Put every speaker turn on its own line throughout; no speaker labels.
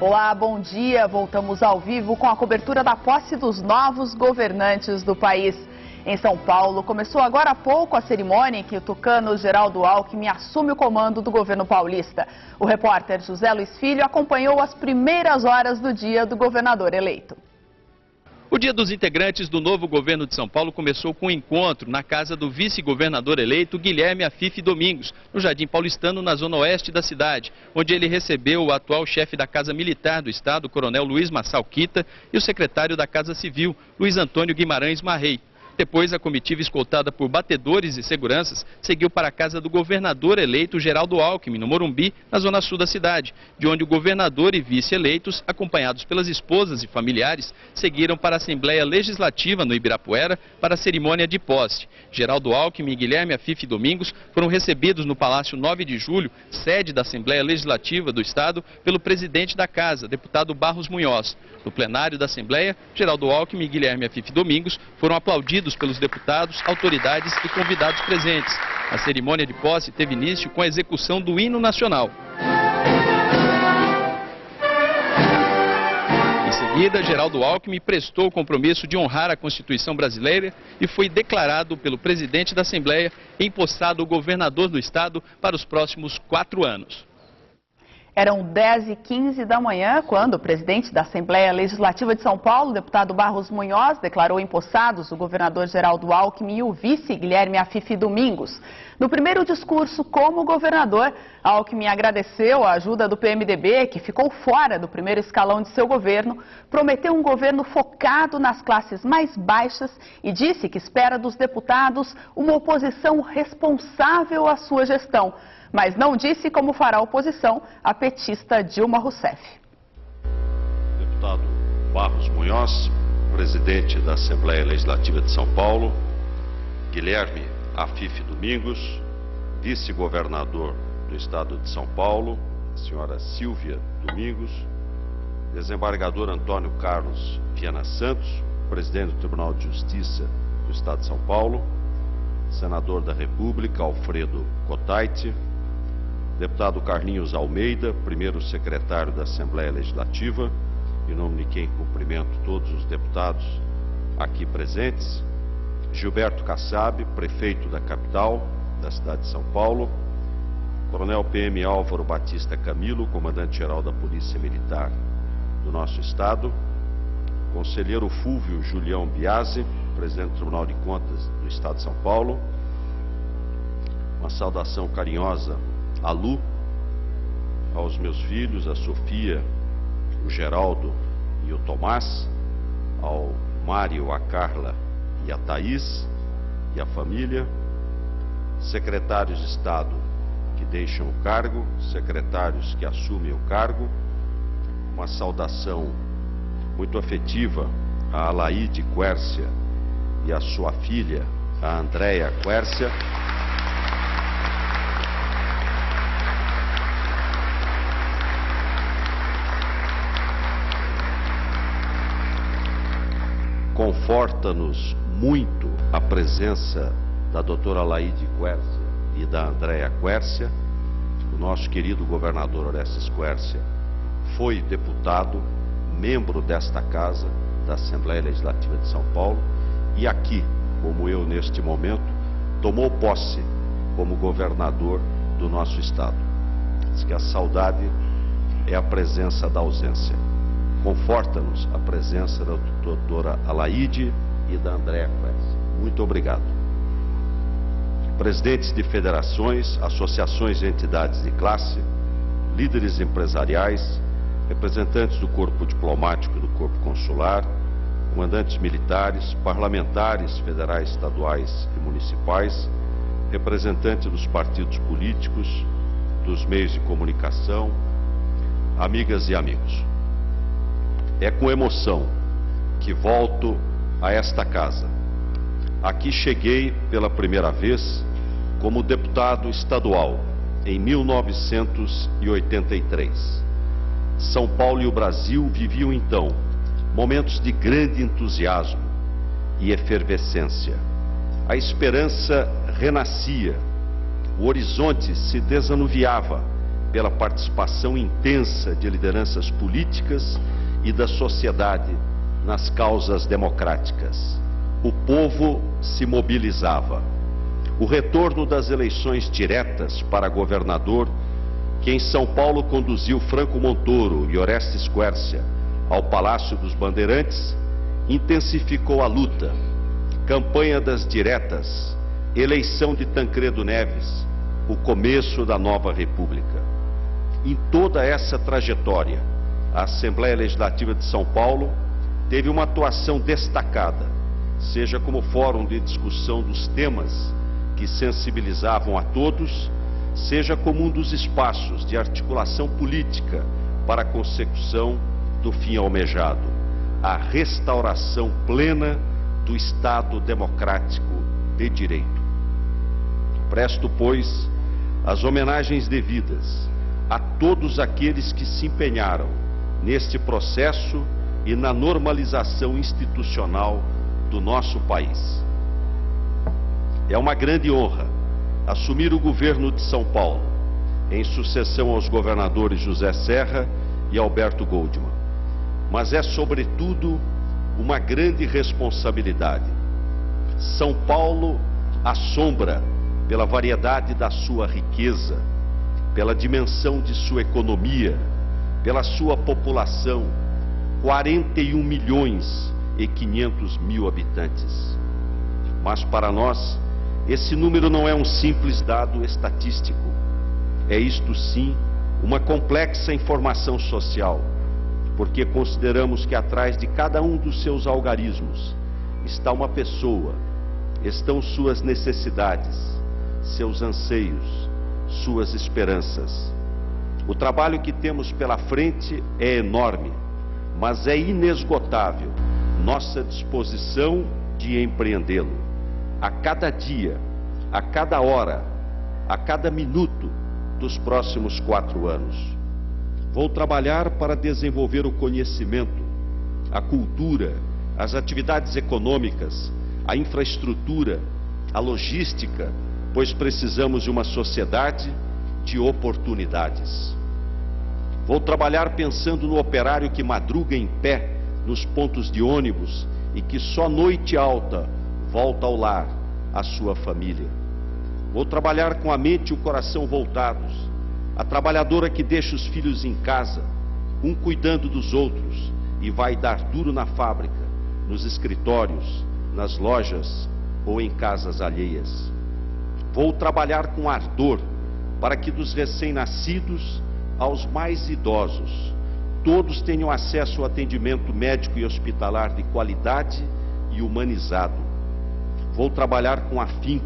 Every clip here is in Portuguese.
Olá, bom dia. Voltamos ao vivo com a cobertura da posse dos novos governantes do país. Em São Paulo, começou agora há pouco a cerimônia em que o tucano Geraldo Alckmin assume o comando do governo paulista. O repórter José Luiz Filho acompanhou as primeiras horas do dia do governador eleito.
O dia dos integrantes do novo governo de São Paulo começou com um encontro na casa do vice-governador eleito Guilherme Afife Domingos, no Jardim Paulistano, na zona oeste da cidade, onde ele recebeu o atual chefe da Casa Militar do Estado, o coronel Luiz Massalquita, e o secretário da Casa Civil, Luiz Antônio Guimarães Marrei. Depois, a comitiva, escoltada por batedores e seguranças, seguiu para a casa do governador eleito Geraldo Alckmin, no Morumbi, na zona sul da cidade, de onde o governador e vice-eleitos, acompanhados pelas esposas e familiares, seguiram para a Assembleia Legislativa no Ibirapuera para a cerimônia de posse. Geraldo Alckmin e Guilherme Afife Domingos foram recebidos no Palácio 9 de Julho, sede da Assembleia Legislativa do Estado, pelo presidente da Casa, deputado Barros Munhoz. No plenário da Assembleia, Geraldo Alckmin e Guilherme Afife Domingos foram aplaudidos pelos deputados, autoridades e convidados presentes. A cerimônia de posse teve início com a execução do hino nacional. Em seguida, Geraldo Alckmin prestou o compromisso de honrar a Constituição brasileira e foi declarado pelo presidente da Assembleia empossado o governador do estado para os próximos 4 anos.
Eram 10h15 da manhã quando o presidente da Assembleia Legislativa de São Paulo, deputado Barros Munhoz, declarou empossados o governador Geraldo Alckmin e o vice Guilherme Afife Domingos. No primeiro discurso como governador, Alckmin agradeceu a ajuda do PMDB, que ficou fora do primeiro escalão de seu governo, prometeu um governo focado nas classes mais baixas e disse que espera dos deputados uma oposição responsável à sua gestão. Mas não disse como fará oposição a petista Dilma Rousseff.
Deputado Barros Munhoz, presidente da Assembleia Legislativa de São Paulo, Guilherme Afife Domingos, vice-governador do estado de São Paulo, senhora Silvia Domingos, desembargador Antônio Carlos Viana Santos, presidente do Tribunal de Justiça do estado de São Paulo, senador da República Alfredo Cotaiti, deputado Carlinhos Almeida, primeiro secretário da Assembleia Legislativa, em nome de quem cumprimento todos os deputados aqui presentes, Gilberto Kassab, prefeito da capital, da cidade de São Paulo, coronel PM Álvaro Batista Camilo, comandante-geral da Polícia Militar do nosso estado, conselheiro Fúvio Julião Biasi, presidente do Tribunal de Contas do estado de São Paulo, uma saudação carinhosa a Lu, aos meus filhos, a Sofia, o Geraldo e o Tomás, ao Mário, a Carla e a Thaís e a família, secretários de Estado que deixam o cargo, secretários que assumem o cargo, uma saudação muito afetiva a Alaide Quércia e a sua filha, a Andréia Quércia, conforta-nos muito a presença da doutora Alaide Quércia e da Andréia Quércia. O nosso querido governador Orestes Quércia foi deputado, membro desta casa, da Assembleia Legislativa de São Paulo, e aqui, como eu neste momento, tomou posse como governador do nosso estado. Diz que a saudade é a presença da ausência. Conforta-nos a presença da doutora Alaide e da Andréia Quércia. Muito obrigado. Presidentes de federações, associações e entidades de classe, líderes empresariais, representantes do corpo diplomático e do corpo consular, comandantes militares, parlamentares federais, estaduais e municipais, representantes dos partidos políticos, dos meios de comunicação, amigas e amigos. É com emoção que volto a esta casa. Aqui cheguei pela primeira vez como deputado estadual em 1983. São Paulo e o Brasil viviam então momentos de grande entusiasmo e efervescência. A esperança renascia, o horizonte se desanuviava pela participação intensa de lideranças políticas e da sociedade nas causas democráticas. O povo se mobilizava. O retorno das eleições diretas para governador, que em São Paulo conduziu Franco Montoro e Orestes Quércia ao Palácio dos Bandeirantes, intensificou a luta. Campanha das diretas, eleição de Tancredo Neves, o começo da nova República. Em toda essa trajetória, a Assembleia Legislativa de São Paulo teve uma atuação destacada, seja como fórum de discussão dos temas que sensibilizavam a todos, seja como um dos espaços de articulação política para a consecução do fim almejado, a restauração plena do Estado democrático de direito. Presto, pois, as homenagens devidas a todos aqueles que se empenharam neste processo e na normalização institucional do nosso país. É uma grande honra assumir o governo de São Paulo, em sucessão aos governadores José Serra e Alberto Goldman. Mas é, sobretudo, uma grande responsabilidade. São Paulo assombra pela variedade da sua riqueza, pela dimensão de sua economia, pela sua população, 41 milhões e 500 mil habitantes. Mas para nós, esse número não é um simples dado estatístico. É isto sim uma complexa informação social, porque consideramos que atrás de cada um dos seus algarismos está uma pessoa, estão suas necessidades, seus anseios, suas esperanças. O trabalho que temos pela frente é enorme, mas é inesgotável nossa disposição de empreendê-lo. A cada dia, a cada hora, a cada minuto dos próximos 4 anos. Vou trabalhar para desenvolver o conhecimento, a cultura, as atividades econômicas, a infraestrutura, a logística, pois precisamos de uma sociedade de oportunidades. Vou trabalhar pensando no operário que madruga em pé nos pontos de ônibus e que só noite alta volta ao lar, à sua família. Vou trabalhar com a mente e o coração voltados, a trabalhadora que deixa os filhos em casa, um cuidando dos outros e vai dar duro na fábrica, nos escritórios, nas lojas ou em casas alheias. Vou trabalhar com ardor para que dos recém-nascidos aos mais idosos, todos tenham acesso ao atendimento médico e hospitalar de qualidade e humanizado. Vou trabalhar com afinco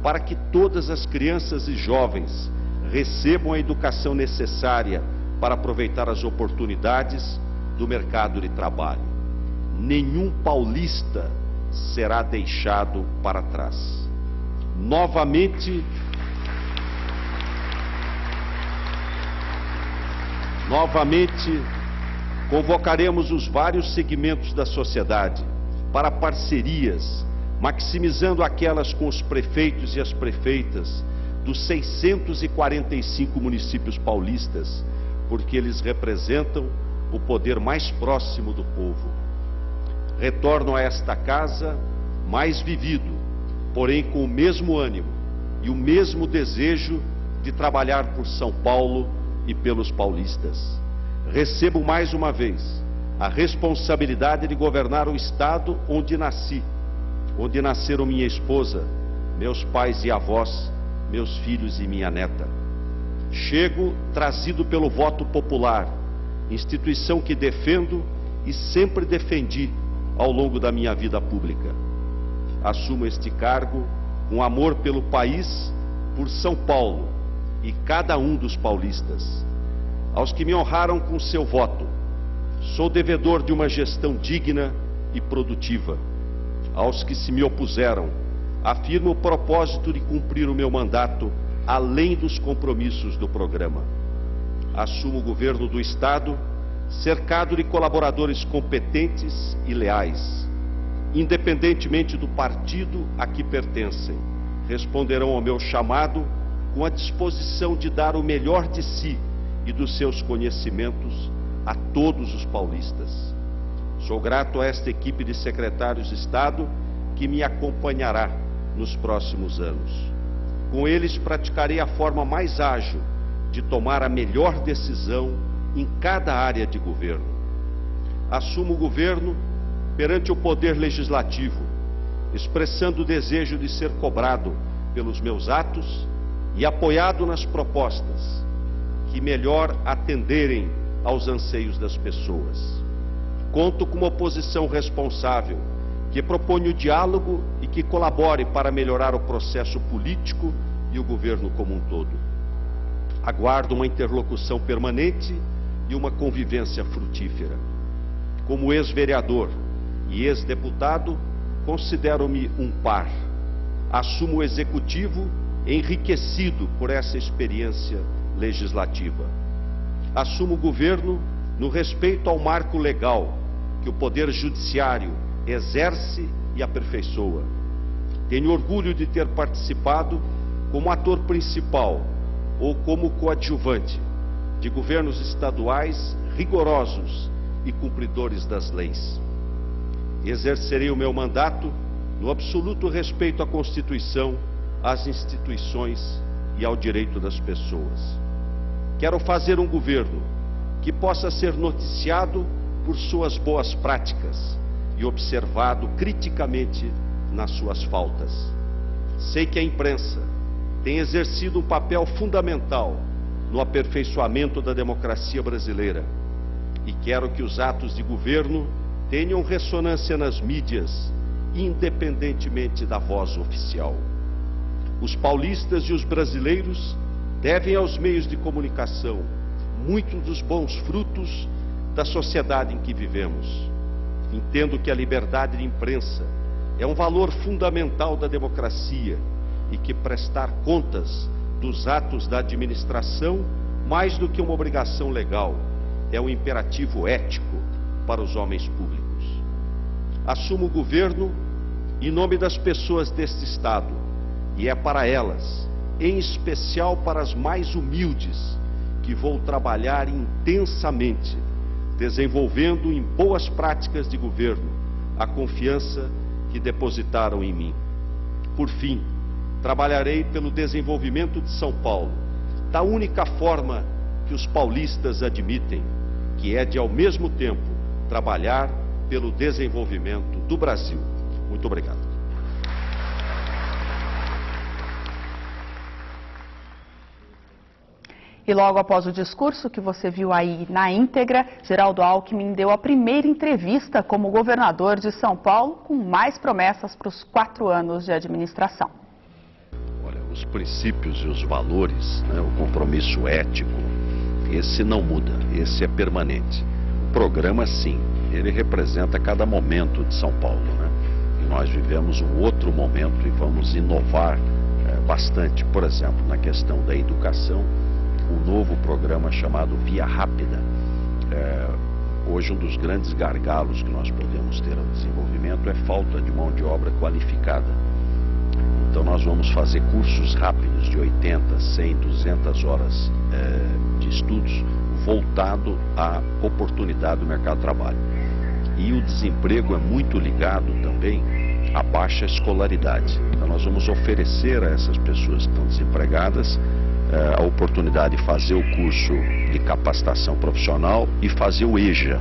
para que todas as crianças e jovens recebam a educação necessária para aproveitar as oportunidades do mercado de trabalho. Nenhum paulista será deixado para trás. Novamente, convocaremos os vários segmentos da sociedade para parcerias, maximizando aquelas com os prefeitos e as prefeitas dos 645 municípios paulistas, porque eles representam o poder mais próximo do povo. Retorno a esta casa mais vivido, porém com o mesmo ânimo e o mesmo desejo de trabalhar por São Paulo e pelos paulistas. Recebo mais uma vez a responsabilidade de governar o estado onde nasci, onde nasceram minha esposa, meus pais e avós, meus filhos e minha neta. Chego trazido pelo voto popular, instituição que defendo e sempre defendi ao longo da minha vida pública. Assumo este cargo com amor pelo país, por São Paulo e cada um dos paulistas. Aos que me honraram com seu voto, sou devedor de uma gestão digna e produtiva. Aos que se me opuseram, afirmo o propósito de cumprir o meu mandato além dos compromissos do programa. Assumo o governo do Estado, cercado de colaboradores competentes e leais. Independentemente do partido a que pertencem, responderão ao meu chamado com a disposição de dar o melhor de si e dos seus conhecimentos a todos os paulistas. Sou grato a esta equipe de secretários de Estado que me acompanhará nos próximos anos. Com eles praticarei a forma mais ágil de tomar a melhor decisão em cada área de governo. Assumo o governo perante o Poder Legislativo, expressando o desejo de ser cobrado pelos meus atos e apoiado nas propostas que melhor atenderem aos anseios das pessoas. Conto com uma oposição responsável, que propõe o diálogo e que colabore para melhorar o processo político e o governo como um todo. Aguardo uma interlocução permanente e uma convivência frutífera. Como ex-vereador e ex-deputado, considero-me um par. Assumo o executivo enriquecido por essa experiência legislativa. Assumo o governo no respeito ao marco legal que o Poder Judiciário exerce e aperfeiçoa. Tenho orgulho de ter participado como ator principal ou como coadjuvante de governos estaduais rigorosos e cumpridores das leis. Exercerei o meu mandato no absoluto respeito à Constituição, às instituições e ao direito das pessoas. Quero fazer um governo que possa ser noticiado por suas boas práticas e observado criticamente nas suas faltas. Sei que a imprensa tem exercido um papel fundamental no aperfeiçoamento da democracia brasileira e quero que os atos de governo tenham ressonância nas mídias, independentemente da voz oficial. Os paulistas e os brasileiros devem aos meios de comunicação muitos dos bons frutos da sociedade em que vivemos. Entendo que a liberdade de imprensa é um valor fundamental da democracia e que prestar contas dos atos da administração, mais do que uma obrigação legal, é um imperativo ético para os homens públicos. Assumo o governo em nome das pessoas deste Estado e é para elas, em especial para as mais humildes, que vou trabalhar intensamente, desenvolvendo em boas práticas de governo a confiança que depositaram em mim. Por fim, trabalharei pelo desenvolvimento de São Paulo, da única forma que os paulistas admitem, que é de, ao mesmo tempo, trabalhar pelo desenvolvimento do Brasil. Muito obrigado.
E logo após o discurso que você viu aí na íntegra, Geraldo Alckmin deu a primeira entrevista como governador de São Paulo, com mais promessas para os 4 anos de administração.
Olha, os princípios e os valores, né, o compromisso ético, esse não muda, esse é permanente. O programa, sim, ele representa cada momento de São Paulo, né? E nós vivemos um outro momento e vamos inovar bastante, por exemplo, na questão da educação. Um novo programa chamado Via Rápida. Hoje um dos grandes gargalos que nós podemos ter ao desenvolvimento é falta de mão de obra qualificada. Então nós vamos fazer cursos rápidos de 80, 100, 200 horas de estudos voltado à oportunidade do mercado de trabalho. E o desemprego é muito ligado também à baixa escolaridade. Então nós vamos oferecer a essas pessoas que estão desempregadas a oportunidade de fazer o curso de capacitação profissional e fazer o EJA,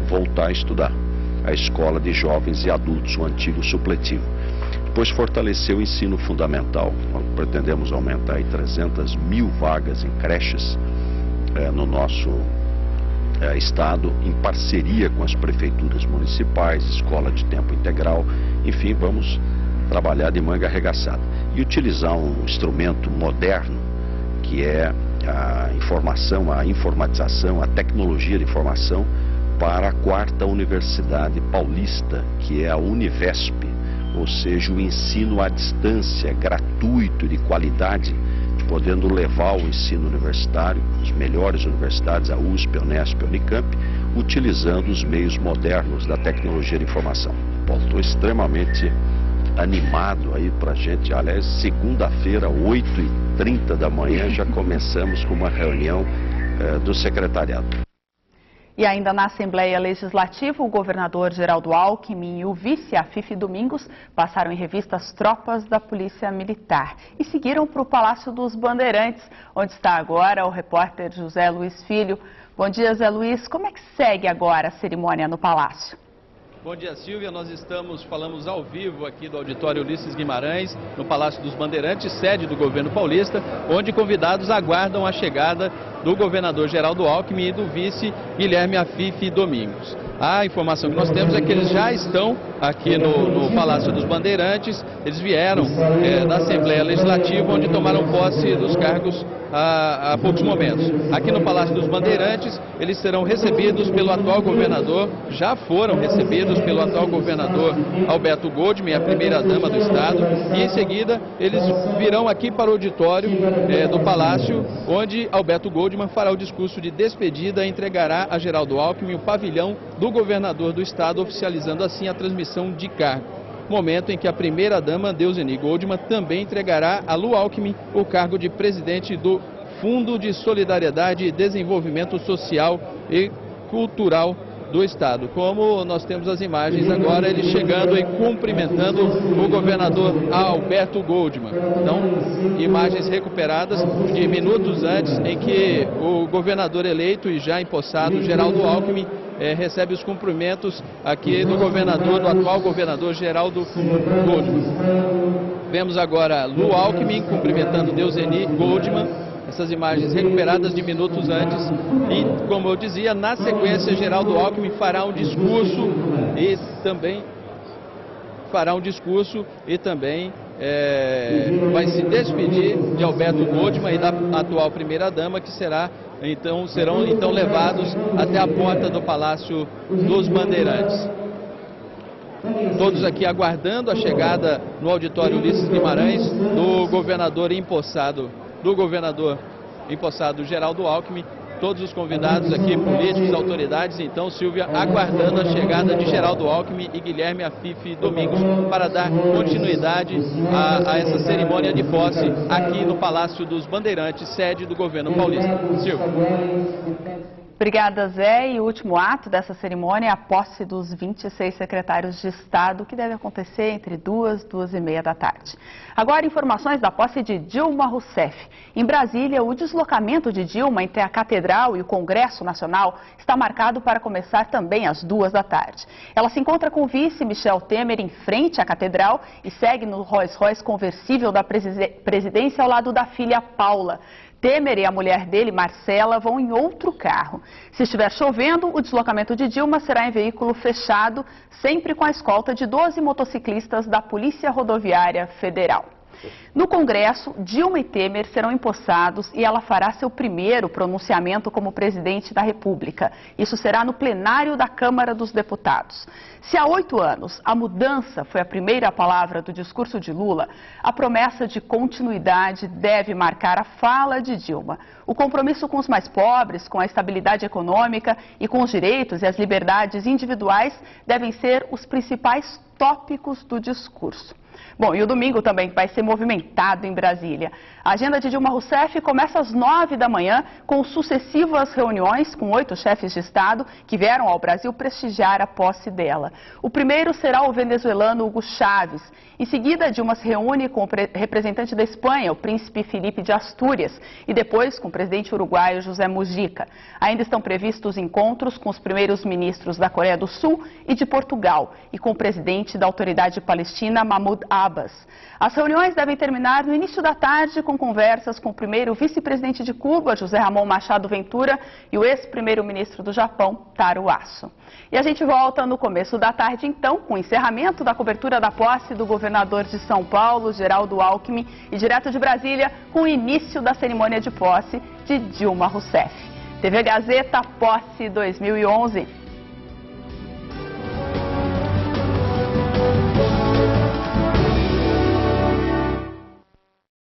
voltar a estudar, a Escola de Jovens e Adultos, o antigo supletivo. Depois fortalecer o ensino fundamental. Nós pretendemos aumentar aí 300 mil vagas em creches no nosso estado, em parceria com as prefeituras municipais, escola de tempo integral, enfim, vamos trabalhar de manga arregaçada. E utilizar um instrumento moderno, que é a informação, a informatização, a tecnologia de informação para a 4ª Universidade Paulista, que é a Univesp, ou seja, o ensino à distância, gratuito, de qualidade, podendo levar o ensino universitário, as melhores universidades, a USP, a Unesp, a Unicamp, utilizando os meios modernos da tecnologia de informação. Bom, estou extremamente animado aí pra gente. Aliás, segunda-feira, 8h30 da manhã, já começamos com uma reunião do secretariado.
E ainda na Assembleia Legislativa, o governador Geraldo Alckmin e o vice Afife Domingos passaram em revista as tropas da Polícia Militar e seguiram para o Palácio dos Bandeirantes, onde está agora o repórter José Luiz Filho. Bom dia, Zé Luiz. Como é que segue agora a cerimônia no Palácio?
Bom dia, Silvia. Nós falamos ao vivo aqui do Auditório Ulisses Guimarães, no Palácio dos Bandeirantes, sede do governo paulista, onde convidados aguardam a chegada do governador Geraldo Alckmin e do vice Guilherme Afife Domingos. A informação que nós temos é que eles já estão aqui no Palácio dos Bandeirantes. Eles vieram da Assembleia Legislativa, onde tomaram posse dos cargos há poucos momentos. Aqui no Palácio dos Bandeirantes, eles serão recebidos pelo atual governador, já foram recebidos pelo atual governador Alberto Goldman, a primeira-dama do Estado, e em seguida eles virão aqui para o auditório do Palácio, onde Alberto Goldman fará o discurso de despedida e entregará a Geraldo Alckmin o pavilhão do governador do Estado, oficializando assim a transmissão de cargo. Momento em que a primeira-dama, Deuseni Goldman, também entregará a Lu Alckmin o cargo de presidente do Fundo de Solidariedade e Desenvolvimento Social e Cultural do Estado. Como nós temos as imagens agora, ele chegando e cumprimentando o governador Alberto Goldman. Então, imagens recuperadas de minutos antes em que o governador eleito e já empossado, Geraldo Alckmin, recebe os cumprimentos aqui do atual governador Geraldo Goldman. Vemos agora Lu Alckmin cumprimentando Deuseni Goldman. Essas imagens recuperadas de minutos antes e, como eu dizia, na sequência, Geraldo Alckmin fará um discurso e também vai se despedir de Alberto Goldman e da atual primeira-dama, que serão então levados até a porta do Palácio dos Bandeirantes. Todos aqui aguardando a chegada no auditório Ulisses Guimarães do governador empossado Geraldo Alckmin. Todos os convidados aqui, políticos, autoridades, então, Silvia, aguardando a chegada de Geraldo Alckmin e Guilherme Afife Domingos para dar continuidade a essa cerimônia de posse aqui no Palácio dos Bandeirantes, sede do governo paulista. Silvia.
Obrigada, Zé. E o último ato dessa cerimônia é a posse dos 26 secretários de Estado, que deve acontecer entre 2 e 2h30 da tarde. Agora, informações da posse de Dilma Rousseff. Em Brasília, o deslocamento de Dilma entre a Catedral e o Congresso Nacional está marcado para começar também às 2 da tarde. Ela se encontra com o vice Michel Temer em frente à Catedral e segue no Rolls-Royce conversível da presidência ao lado da filha Paula. Temer e a mulher dele, Marcela, vão em outro carro. Se estiver chovendo, o deslocamento de Dilma será em veículo fechado, sempre com a escolta de 12 motociclistas da Polícia Rodoviária Federal. No Congresso, Dilma e Temer serão empossados e ela fará seu primeiro pronunciamento como presidente da República. Isso será no plenário da Câmara dos Deputados. Se há 8 anos a mudança foi a primeira palavra do discurso de Lula, a promessa de continuidade deve marcar a fala de Dilma. O compromisso com os mais pobres, com a estabilidade econômica e com os direitos e as liberdades individuais devem ser os principais tópicos do discurso. Bom, e o domingo também vai ser movimentado em Brasília. A agenda de Dilma Rousseff começa às 9 da manhã com sucessivas reuniões com 8 chefes de Estado que vieram ao Brasil prestigiar a posse dela. O primeiro será o venezuelano Hugo Chávez. Em seguida, Dilma se reúne com o representante da Espanha, o príncipe Felipe de Astúrias, e depois com o presidente uruguaio José Mujica. Ainda estão previstos encontros com os primeiros ministros da Coreia do Sul e de Portugal e com o presidente da Autoridade Palestina, Mahmoud Abbas. As reuniões devem terminar no início da tarde com conversas com o primeiro vice-presidente de Cuba, José Ramon Machado Ventura, e o ex-primeiro-ministro do Japão, Taro Aso. E a gente volta no começo da tarde, então, com o encerramento da cobertura da posse do governador de São Paulo, Geraldo Alckmin, e direto de Brasília, com o início da cerimônia de posse de Dilma Rousseff. TV Gazeta, posse 2011.